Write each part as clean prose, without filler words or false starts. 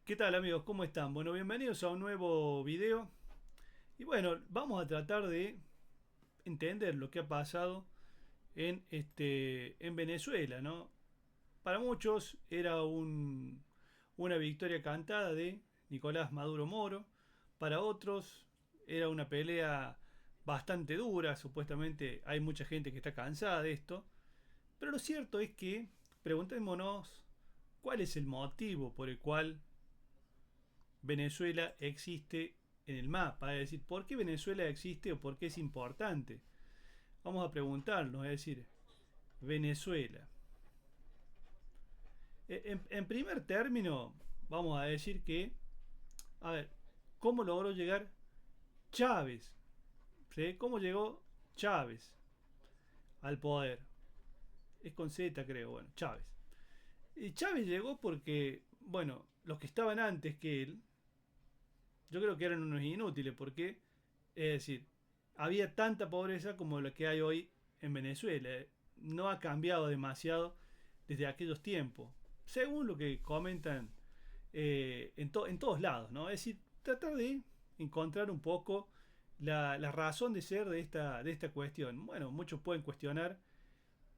¿Qué tal amigos? ¿Cómo están? Bueno, bienvenidos a un nuevo video. Y bueno, vamos a tratar de entender lo que ha pasado en Venezuela, ¿no? Para muchos era una victoria cantada de Nicolás Maduro Moro. Para otros era una pelea bastante dura. Supuestamente hay mucha gente que está cansada de esto. Pero lo cierto es que preguntémonos cuál es el motivo por el cual Venezuela existe en el mapa, es decir, ¿por qué Venezuela existe o por qué es importante? Vamos a preguntarnos, es decir, Venezuela. En primer término, vamos a decir que, a ver, ¿cómo logró llegar Chávez? ¿Sí? ¿Cómo llegó Chávez al poder? Es con Z, creo, bueno, Chávez. Y Chávez llegó porque, bueno, los que estaban antes que él, yo creo que eran unos inútiles, porque, es decir, había tanta pobreza como la que hay hoy en Venezuela. No ha cambiado demasiado desde aquellos tiempos, según lo que comentan en todos lados, ¿no? Es decir, tratar de encontrar un poco la razón de ser de esta cuestión. Bueno, muchos pueden cuestionar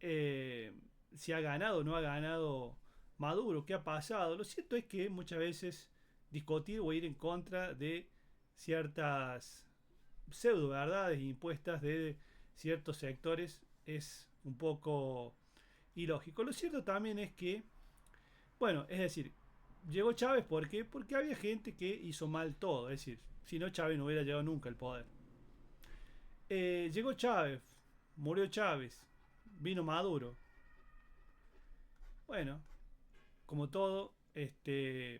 eh, si ha ganado o no ha ganado Maduro, qué ha pasado. Lo cierto es que muchas veces discutir o ir en contra de ciertas pseudo verdades impuestas de ciertos sectores es un poco ilógico. Lo cierto también es que, bueno, es decir, llegó Chávez ¿por qué? Porque había gente que hizo mal todo. Es decir, si no Chávez no hubiera llegado nunca al poder. Llegó Chávez, murió Chávez, vino Maduro. Bueno, como todo,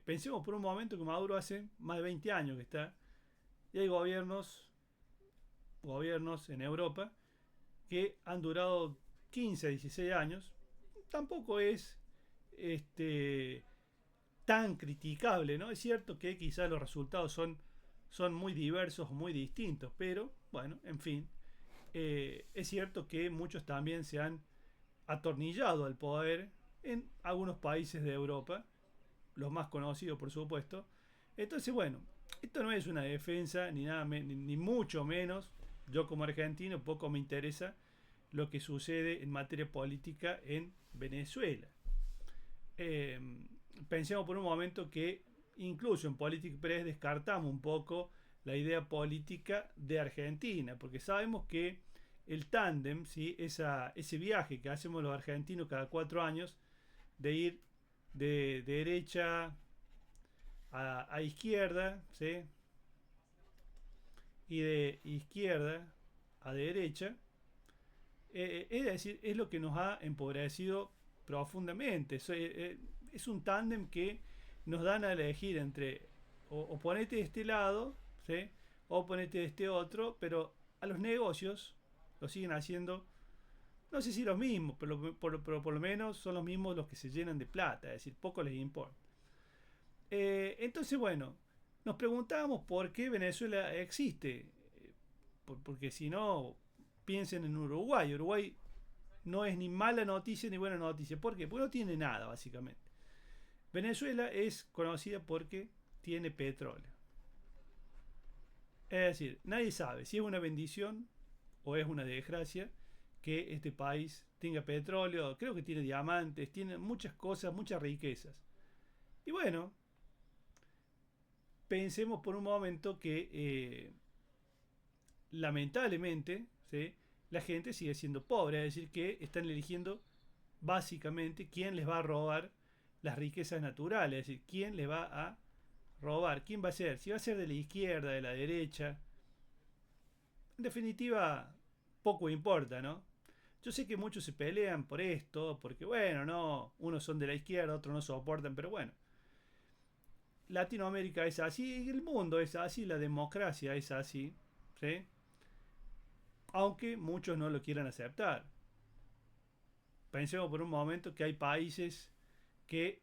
pensemos por un momento que Maduro hace más de 20 años que está y hay gobiernos en Europa que han durado 15 a 16 años. Tampoco es este, tan criticable, ¿no? Es cierto que quizás los resultados son muy diversos, muy distintos, pero bueno, en fin, es cierto que muchos también se han atornillado al poder en algunos países de Europa, los más conocidos por supuesto. Entonces, bueno, esto no es una defensa ni nada ni mucho menos. Yo como argentino poco me interesa lo que sucede en materia política en Venezuela. Eh, Pensemos por un momento que incluso en Politic Press descartamos un poco la idea política de Argentina, porque sabemos que el tándem, ¿sí? Ese viaje que hacemos los argentinos cada 4 años, de ir de derecha a izquierda, ¿sí? Y de izquierda a derecha, es decir, es lo que nos ha empobrecido profundamente. Es un tándem que nos dan a elegir entre o ponete de este lado, ¿sí? O ponete de este otro, pero a los negocios lo siguen haciendo, no sé si los mismos, pero por lo menos son los mismos los que se llenan de plata, es decir, poco les importa. Entonces, bueno, nos preguntábamos por qué Venezuela existe. Porque si no, piensen en Uruguay. Uruguay no es ni mala noticia ni buena noticia. ¿Por qué? Porque no tiene nada, básicamente. Venezuela es conocida porque tiene petróleo. Es decir, nadie sabe si es una bendición o es una desgracia que este país tenga petróleo. Creo que tiene diamantes, tiene muchas cosas, muchas riquezas. Y bueno, pensemos por un momento que lamentablemente, ¿sí? La gente sigue siendo pobre, es decir, que están eligiendo básicamente quién les va a robar las riquezas naturales, es decir, quién les va a robar, quién va a ser, si va a ser de la izquierda, de la derecha. En definitiva, poco importa, ¿no? Yo sé que muchos se pelean por esto, porque bueno, no, unos son de la izquierda, otros no soportan, pero bueno, Latinoamérica es así, el mundo es así, la democracia es así, ¿sí? Aunque muchos no lo quieran aceptar. Pensemos por un momento que hay países que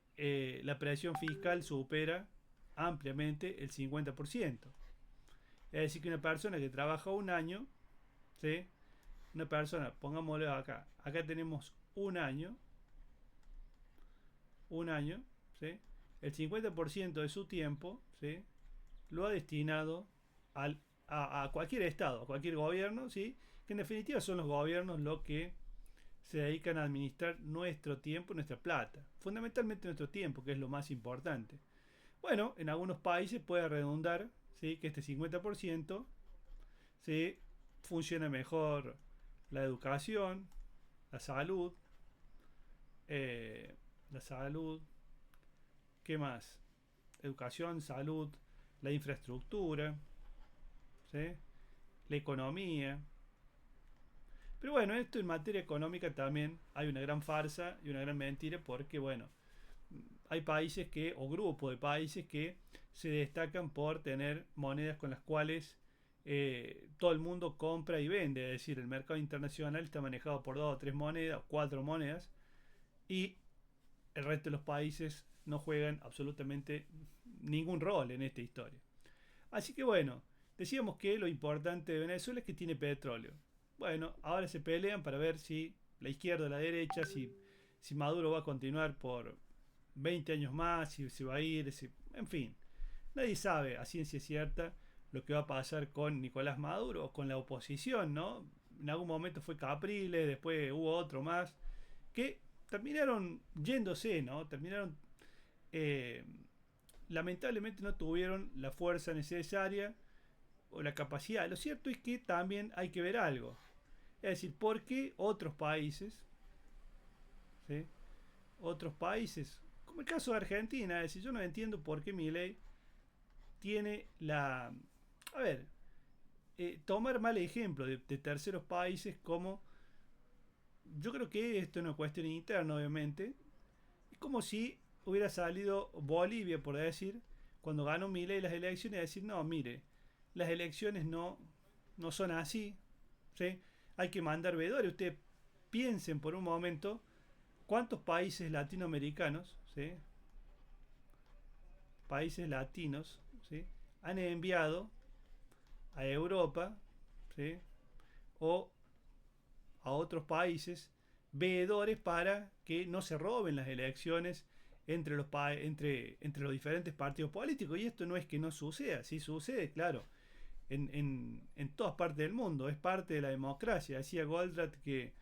la presión fiscal supera ampliamente el 50%. Es decir, que una persona que trabaja un año, ¿sí? Una persona, pongámoslo acá tenemos un año, ¿sí? el 50% de su tiempo, ¿sí? Lo ha destinado a cualquier estado, a cualquier gobierno, ¿sí? Que en definitiva son los gobiernos los que se dedican a administrar nuestro tiempo, nuestra plata. Fundamentalmente nuestro tiempo, que es lo más importante. Bueno, en algunos países puede redundar, ¿sí? Que este 50%, ¿sí? Funciona mejor la educación, la salud, eh, la salud, ¿qué más? Educación, salud, la infraestructura, ¿sí? La economía. Pero bueno, esto en materia económica también hay una gran farsa y una gran mentira porque, bueno, hay países que, o grupos de países que se destacan por tener monedas con las cuales todo el mundo compra y vende. Es decir, el mercado internacional está manejado por dos o tres monedas, o cuatro monedas, y el resto de los países no juegan absolutamente ningún rol en esta historia. Así que bueno, decíamos que lo importante de Venezuela es que tiene petróleo. Bueno, ahora se pelean para ver si la izquierda o la derecha, si Maduro va a continuar por 20 años más, si se va a ir, en fin. Nadie sabe a ciencia cierta lo que va a pasar con Nicolás Maduro o con la oposición, ¿no? En algún momento fue Capriles, después hubo otro más, que terminaron yéndose, ¿no? Terminaron, eh, lamentablemente no tuvieron la fuerza necesaria o la capacidad. Lo cierto es que también hay que ver algo. Es decir, ¿por qué otros países, ¿sí? Otros países, como el caso de Argentina, es decir, yo no entiendo por qué Milei tiene la... A ver, tomar mal ejemplo de terceros países como... Yo creo que esto es una cuestión interna, obviamente. Es como si hubiera salido Bolivia, por decir, cuando ganó Milei las elecciones, y decir, no, mire, las elecciones no son así, ¿sí? Hay que mandar veedores. Ustedes piensen por un momento cuántos países latinoamericanos, ¿sí? Países latinos, ¿sí? Han enviado a Europa, ¿sí? O a otros países veedores para que no se roben las elecciones entre los diferentes partidos políticos. Y esto no es que no suceda, sí sucede, claro, en todas partes del mundo, es parte de la democracia. Decía Goldratt que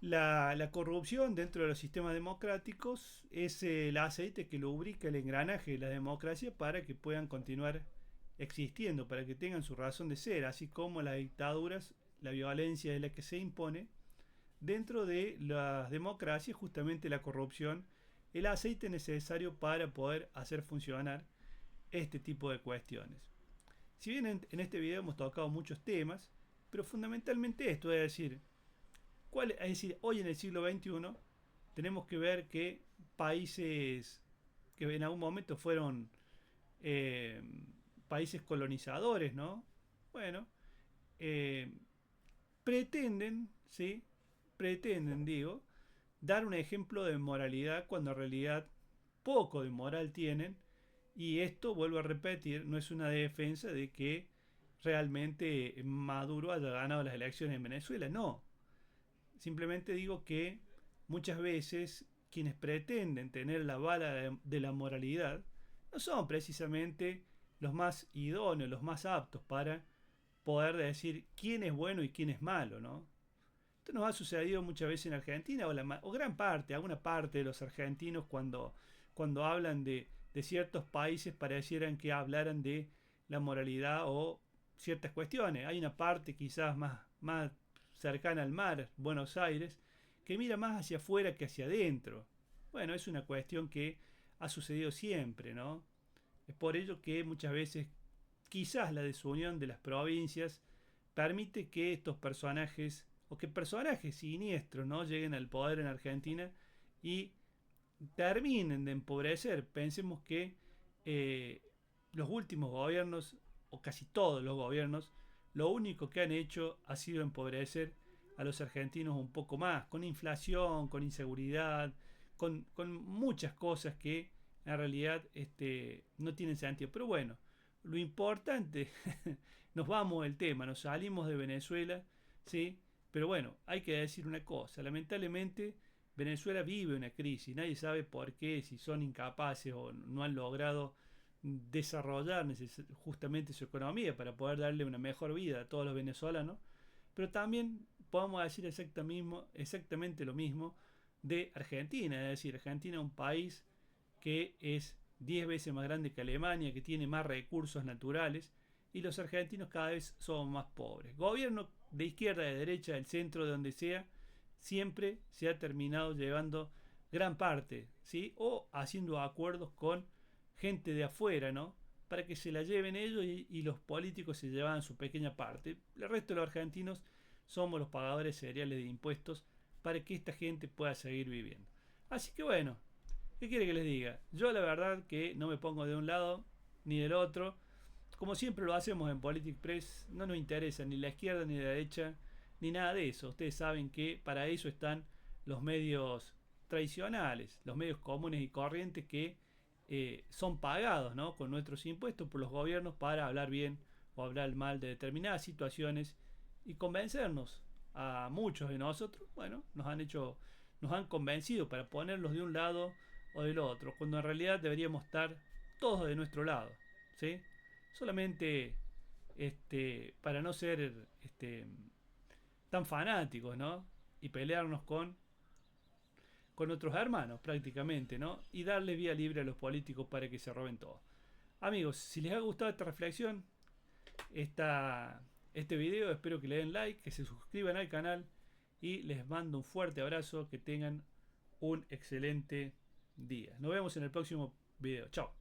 la corrupción dentro de los sistemas democráticos es el aceite que lubrica el engranaje de la democracia para que puedan continuar existiendo, para que tengan su razón de ser, así como las dictaduras, la violencia es la que se impone. Dentro de las democracias, justamente la corrupción, el aceite necesario para poder hacer funcionar este tipo de cuestiones. Si bien en este video hemos tocado muchos temas, pero fundamentalmente esto, es decir, hoy en el siglo XXI tenemos que ver que países que en algún momento fueron eh, países colonizadores, ¿no? Bueno, eh, pretenden, ¿sí? Pretenden, digo, dar un ejemplo de moralidad cuando en realidad poco de moral tienen. Y esto, vuelvo a repetir, no es una defensa de que realmente Maduro haya ganado las elecciones en Venezuela, no. Simplemente digo que muchas veces quienes pretenden tener la bala de la moralidad no son precisamente los más idóneos, los más aptos para poder decir quién es bueno y quién es malo, ¿no? Esto nos ha sucedido muchas veces en Argentina o gran parte, alguna parte de los argentinos cuando hablan de ciertos países parecieran que hablaran de la moralidad o ciertas cuestiones. Hay una parte quizás más cercana al mar, Buenos Aires, que mira más hacia afuera que hacia adentro. Bueno, es una cuestión que ha sucedido siempre, ¿no? Es por ello que muchas veces quizás la desunión de las provincias permite que estos personajes o que personajes siniestros no lleguen al poder en Argentina y terminen de empobrecer. Pensemos que eh, los últimos gobiernos, o casi todos los gobiernos, lo único que han hecho ha sido empobrecer a los argentinos un poco más, con inflación, con inseguridad, con muchas cosas que en realidad no tienen sentido. Pero bueno, lo importante, nos vamos del tema, nos salimos de Venezuela, ¿sí? Pero bueno, hay que decir una cosa, lamentablemente Venezuela vive una crisis, nadie sabe por qué, si son incapaces o no han logrado desarrollar justamente su economía para poder darle una mejor vida a todos los venezolanos, pero también podemos decir exactamente lo mismo de Argentina, es decir, Argentina es un país que es 10 veces más grande que Alemania, que tiene más recursos naturales, y los argentinos cada vez son más pobres. Gobierno de izquierda, de derecha, del centro, de donde sea, siempre se ha terminado llevando gran parte, ¿sí? O haciendo acuerdos con gente de afuera, ¿no? Para que se la lleven ellos y los políticos se llevan su pequeña parte. El resto de los argentinos somos los pagadores seriales de impuestos para que esta gente pueda seguir viviendo. Así que bueno, ¿qué quiere que les diga? Yo la verdad que no me pongo de un lado ni del otro. Como siempre lo hacemos en Politic Press, no nos interesa ni la izquierda ni la derecha, ni nada de eso. Ustedes saben que para eso están los medios tradicionales, los medios comunes y corrientes que son pagados, ¿no?, con nuestros impuestos por los gobiernos para hablar bien o hablar mal de determinadas situaciones y convencernos a muchos de nosotros. Bueno, nos han convencido para ponerlos de un lado o del otro, cuando en realidad deberíamos estar todos de nuestro lado, ¿sí? Solamente para no ser tan fanáticos, ¿no? Y pelearnos con otros hermanos prácticamente, ¿no? Y darle vía libre a los políticos para que se roben todo. Amigos, si les ha gustado esta reflexión, este video, espero que le den like, que se suscriban al canal y les mando un fuerte abrazo, que tengan un excelente día. Nos vemos en el próximo video. Chao.